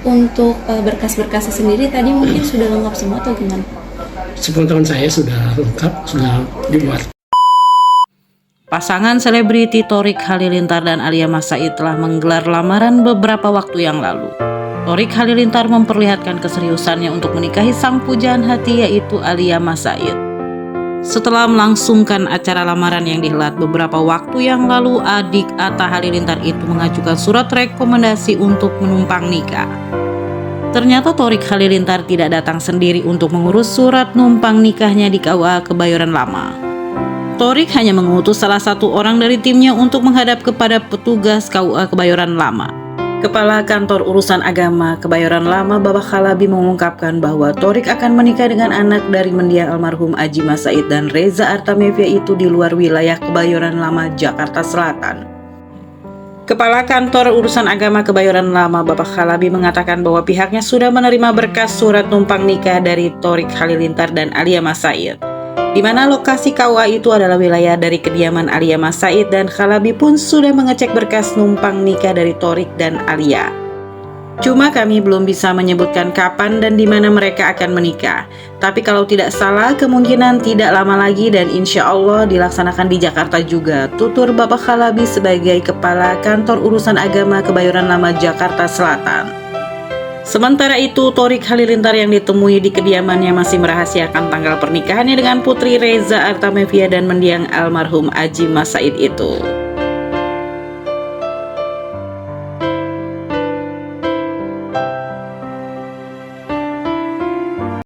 Untuk berkas-berkasnya sendiri tadi mungkin sudah lengkap semua atau gimana? Sepengetahuan saya sudah lengkap, sudah dibuat. Pasangan selebriti Thorik Halilintar dan Alia Mas Said telah menggelar lamaran beberapa waktu yang lalu. Thorik Halilintar memperlihatkan keseriusannya untuk menikahi sang pujaan hati, yaitu Alia Mas Said. Setelah melangsungkan acara lamaran yang dihelat beberapa waktu yang lalu, adik Atta Halilintar itu mengajukan surat rekomendasi untuk menumpang nikah. Ternyata Thorik Halilintar tidak datang sendiri untuk mengurus surat numpang nikahnya di KUA Kebayoran Lama. Thorik hanya mengutus salah satu orang dari timnya untuk menghadap kepada petugas KUA Kebayoran Lama. Kepala Kantor Urusan Agama Kebayoran Lama, Bapak Khalabi, mengungkapkan bahwa Thorik akan menikah dengan anak dari mendiang almarhum Aji Mas Said dan Reza Artamevia itu di luar wilayah Kebayoran Lama, Jakarta Selatan. Kepala Kantor Urusan Agama Kebayoran Lama, Bapak Khalabi, mengatakan bahwa pihaknya sudah menerima berkas surat numpang nikah dari Thorik Halilintar dan Alia Mas Said, di mana lokasi KUA itu adalah wilayah dari kediaman Alia Mas Said, dan Khalabi pun sudah mengecek berkas numpang nikah dari Thorik dan Alia. Cuma kami belum bisa menyebutkan kapan dan di mana mereka akan menikah. Tapi kalau tidak salah kemungkinan tidak lama lagi dan insya Allah dilaksanakan di Jakarta juga, tutur Bapak Khalabi sebagai Kepala Kantor Urusan Agama Kebayoran Lama, Jakarta Selatan. Sementara itu, Thorik Halilintar yang ditemui di kediamannya masih merahasiakan tanggal pernikahannya dengan putri Reza Artamevia dan mendiang almarhum Aji Mas Said itu.